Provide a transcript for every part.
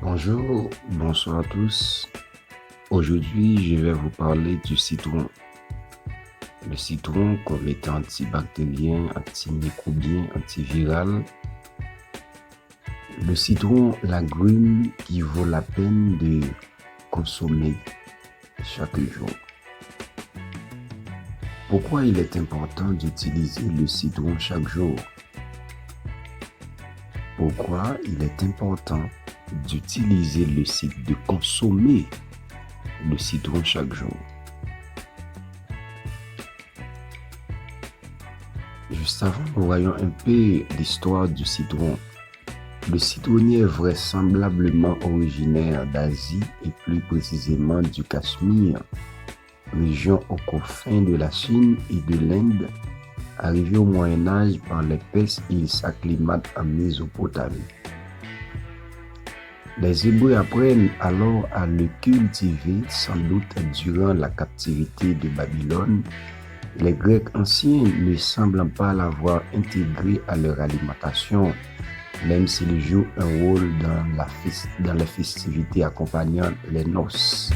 Bonjour, bonsoir à tous. Aujourd'hui, je vais vous parler du citron. Le citron comme étant antibactérien, antimicrobien, antiviral. Le citron, l'agrume qui vaut la peine de consommer chaque jour. Pourquoi il est important d'utiliser le citron chaque jour? Pourquoi il est important d'utiliser de consommer le citron chaque jour? Juste avant, nous voyons un peu l'histoire du citron. Le citronnier est vraisemblablement originaire d'Asie et plus précisément du Cachemire, région aux confins de la Chine et de l'Inde. Arrivé au Moyen Âge par les Perses, il s'acclimate en Mésopotamie. Les Hébreux apprennent alors à le cultiver, sans doute durant la captivité de Babylone. Les Grecs anciens ne semblent pas l'avoir intégré à leur alimentation, même s'il joue un rôle dans les festivités accompagnant les noces.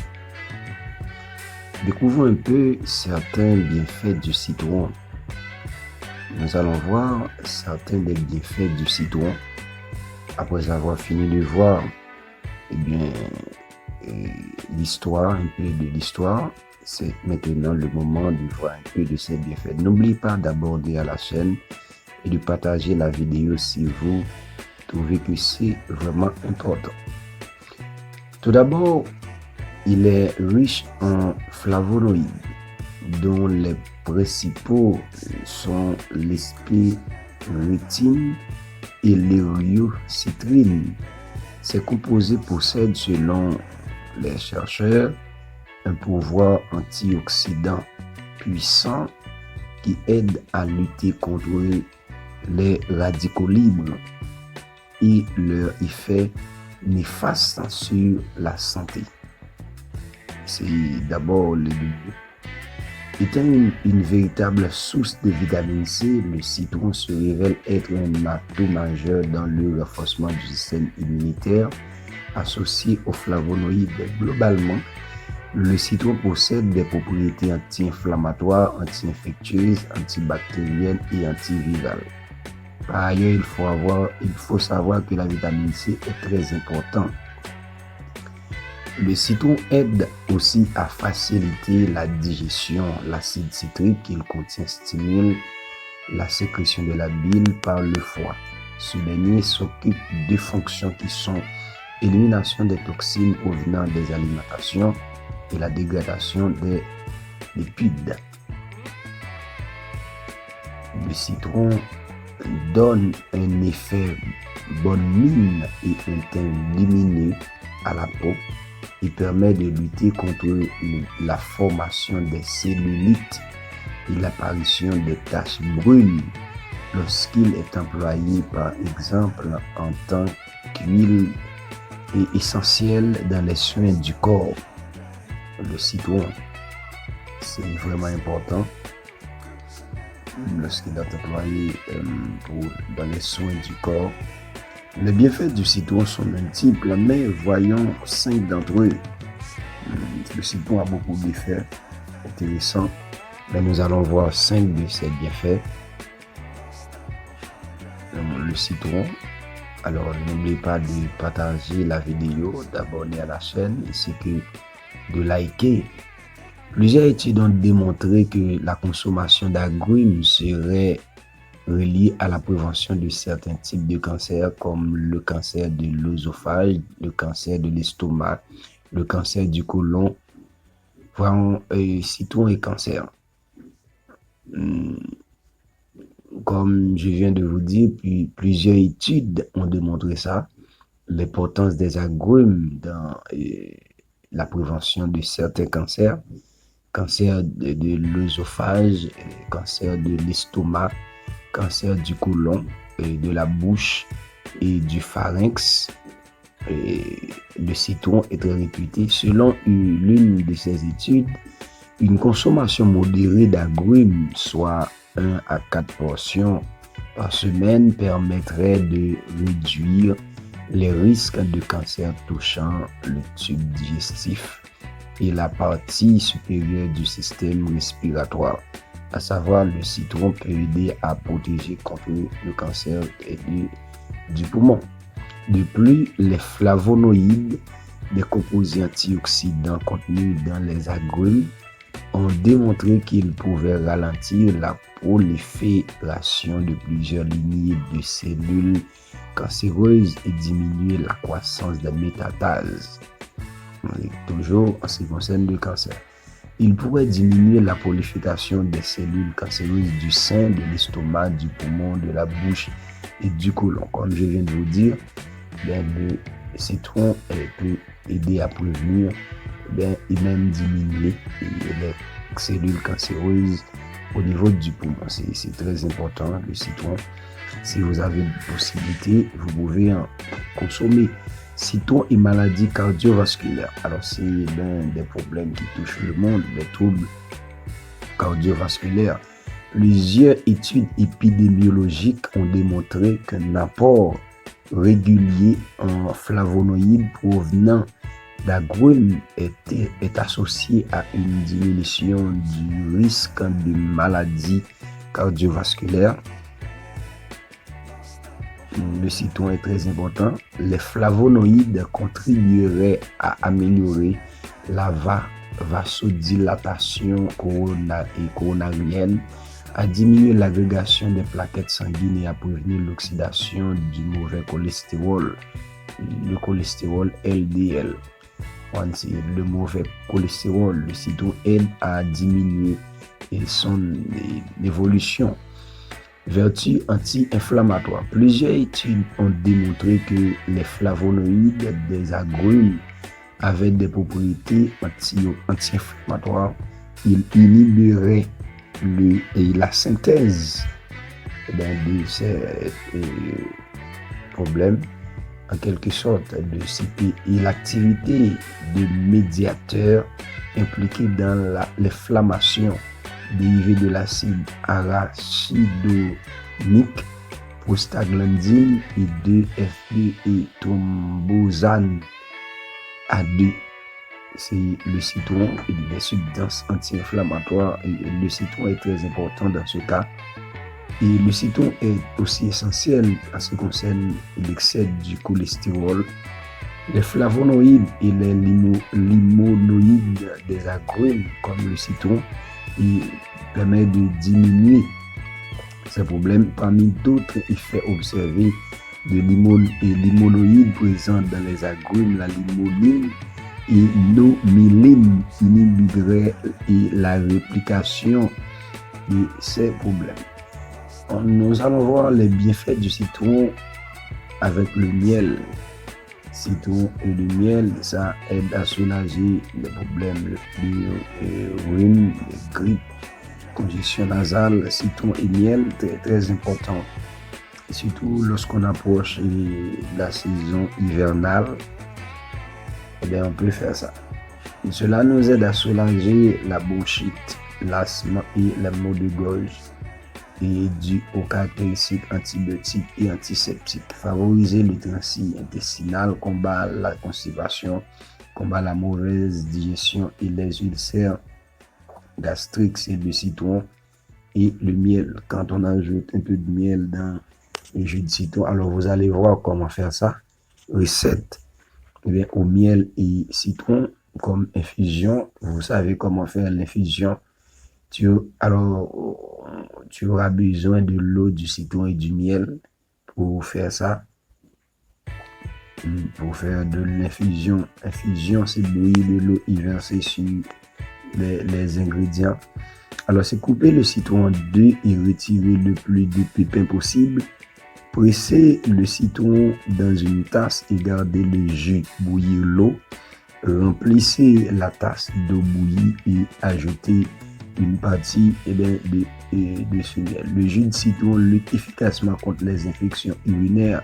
Découvrons un peu certains bienfaits du citron. Nous allons voir certains des bienfaits du citron. Après avoir fini de voir l'histoire, un peu de l'histoire, c'est maintenant le moment de voir un peu de ces bienfaits. N'oubliez pas d'abonner à la chaîne et de partager la vidéo si vous trouvez que c'est vraiment important. Tout d'abord, il est riche en flavonoïdes, dont les principaux sont l'espérutine et l'héliocitrine. Ces composés possèdent, selon les chercheurs, un pouvoir antioxydant puissant qui aide à lutter contre les radicaux libres et leur effet néfaste sur la santé. C'est d'abord le début. Étant une véritable source de vitamine C, le citron se révèle être un atout majeur dans le renforcement du système immunitaire associé aux flavonoïdes. Globalement, le citron possède des propriétés anti-inflammatoires, anti-infectieuses, antibactériennes et antivirales. Par ailleurs, il faut savoir que la vitamine C est très importante. Le citron aide aussi à faciliter la digestion. L'acide citrique qu'il contient stimule la sécrétion de la bile par le foie. Ce dernier s'occupe de fonctions qui sont élimination des toxines provenant des alimentations et la dégradation des lipides. Le citron donne un effet bonne mine et un teint lumineux à la peau. Il permet de lutter contre la formation des cellulites et l'apparition des taches brunes lorsqu'il est employé par exemple en tant qu'huile et essentiel dans les soins du corps. Le citron, c'est vraiment important lorsqu'il est employé dans les soins du corps. Les bienfaits du citron sont multiples, mais voyons 5 d'entre eux. Le citron a beaucoup de bienfaits intéressants, mais nous allons voir 5 de ces bienfaits. Le citron. Alors, n'oubliez pas de partager la vidéo, d'abonner à la chaîne, ainsi que de liker. Plusieurs études ont démontré que la consommation d'agrumes serait reliée à la prévention de certains types de cancers comme le cancer de l'œsophage, le cancer de l'estomac, le cancer du côlon, voyons citron et cancer. Comme je viens de vous dire, puis plusieurs études ont démontré ça, l'importance des agrumes dans la prévention de certains cancers, cancer de l'œsophage, cancer de l'estomac, cancer du côlon, de la bouche et du pharynx. Le citron est très réputé. Selon l'une de ces études, une consommation modérée d'agrumes, soit 1 à 4 portions par semaine, permettrait de réduire les risques de cancer touchant le tube digestif et la partie supérieure du système respiratoire. À savoir, le citron peut aider à protéger contre le cancer du poumon. De plus, les flavonoïdes, des composés antioxydants contenus dans les agrumes, ont démontré qu'ils pouvaient ralentir la prolifération de plusieurs lignées de cellules cancéreuses et diminuer la croissance des métastases. Toujours en ce qui concerne le cancer. Il pourrait diminuer la prolifération des cellules cancéreuses du sein, de l'estomac, du poumon, de la bouche et du côlon. Comme je viens de vous dire, le citron peut aider à prévenir et même diminuer les cellules cancéreuses au niveau du poumon. C'est très important, le citron. Si vous avez une possibilité, vous pouvez en consommer. Citron et maladies cardiovasculaires. Alors, c'est l'un des problèmes qui touchent le monde, les troubles cardiovasculaires. Plusieurs études épidémiologiques ont démontré qu'un apport régulier en flavonoïdes provenant d'agrumes est associé à une diminution du risque de maladies cardiovasculaires. Le citron est très important. Les flavonoïdes contribueraient à améliorer la vasodilatation coronarienne, à diminuer l'agrégation des plaquettes sanguines et à prévenir l'oxydation du mauvais cholestérol, le cholestérol LDL. C'est le mauvais cholestérol. Le citron aide à diminuer son évolution. Vertus anti-inflammatoires. Plusieurs études ont démontré que les flavonoïdes des agrumes avaient des propriétés anti-inflammatoires. Ils inhiberaient la synthèse de ces problèmes, en quelque sorte, et l'activité de médiateurs impliqués dans l'inflammation dérivés de l'acide arachidonique, prostaglandine et 2-FE et thrombosane A2. C'est le citron et les substances anti-inflammatoires. Et le citron est très important dans ce cas. Et le citron est aussi essentiel en ce qui concerne l'excès du cholestérol. Les flavonoïdes et les limonoïdes des agrumes, comme le citron, permettent de diminuer ces problèmes. Parmi d'autres effets observés de limonoïdes présents dans les agrumes, la limonine et l'omyline inhiberaient la réplication de ces problèmes. Nous allons voir les bienfaits du citron avec le miel. Citron et le miel, ça aide à soulager les problèmes de rhume, de grippe, congestion nasale. Citron et miel, très, très important. Et surtout lorsqu'on approche de la saison hivernale, on peut faire ça. Et cela nous aide à soulager la bronchite, l'asthme et les maux de gorge, et dû aux caractéristiques antibiotiques et antiseptiques. Favoriser le transit intestinal, combat la constipation, combat la mauvaise digestion et les ulcères gastriques. C'est le citron et le miel. Quand on ajoute un peu de miel dans le jus de citron, alors vous allez voir comment faire ça. Recette. Au miel et citron comme infusion. Vous savez comment faire l'infusion. Tu auras besoin de l'eau, du citron et du miel pour faire ça. Pour faire de l'infusion. Infusion, c'est bouillir de l'eau et verser sur les ingrédients. Alors, c'est couper le citron en deux et retirer le plus de pépins possible. Presser le citron dans une tasse et garder le jus. Bouillir l'eau. Remplissez la tasse d'eau bouillie et ajoutez une partie de ce miel. Le jus de citron lutte efficacement contre les infections urinaires.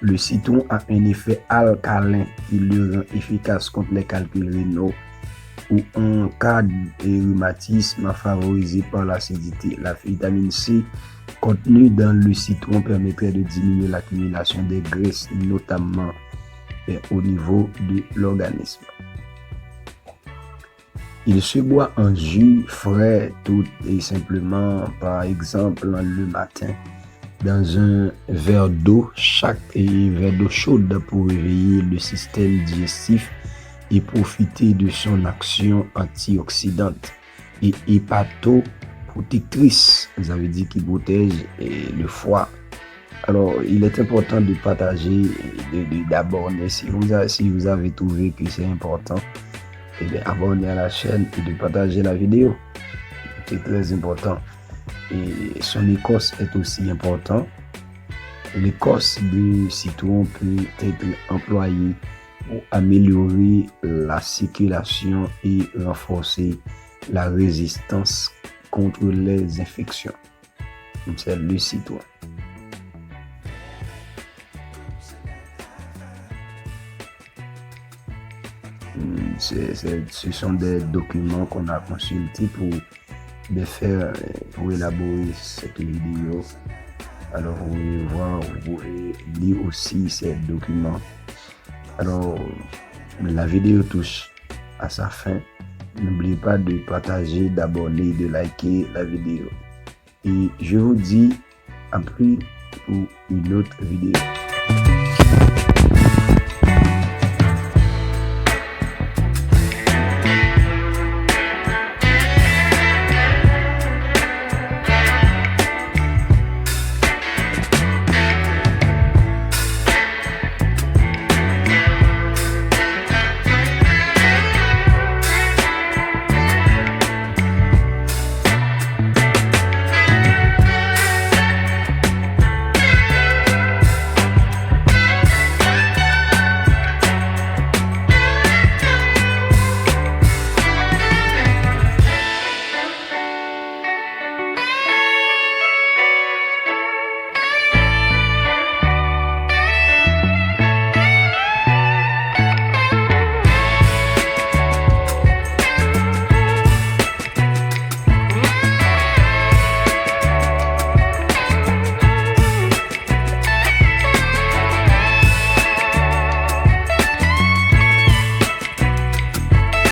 Le citron a un effet alcalin qui le rend efficace contre les calculs rénaux ou en cas de rhumatisme favorisé par l'acidité. La vitamine C contenu dans le citron permettrait de diminuer l'accumulation des graisses, notamment au niveau de l'organisme. Il se boit en jus frais tout et simplement, par exemple le matin, dans un verre d'eau, verre d'eau chaude pour réveiller le système digestif et profiter de son action antioxydante et hépatoprotectrice. Ça veut dire qu'il protège le foie. Alors, il est important de partager, d'abonner. Si vous avez trouvé que c'est important, et bien, abonnez à la chaîne et de partager la vidéo. C'est très important. Et son écorce est aussi important. L'écorce de citron peut être employée pour améliorer la circulation et renforcer la résistance contre les infections. C'est le citron. Ce sont des documents qu'on a consultés pour élaborer cette vidéo. Alors vous pouvez voir, vous pouvez lire aussi ces documents. Alors la vidéo touche à sa fin. N'oubliez pas de partager, d'abonner, de liker la vidéo. Et je vous dis à plus pour une autre vidéo.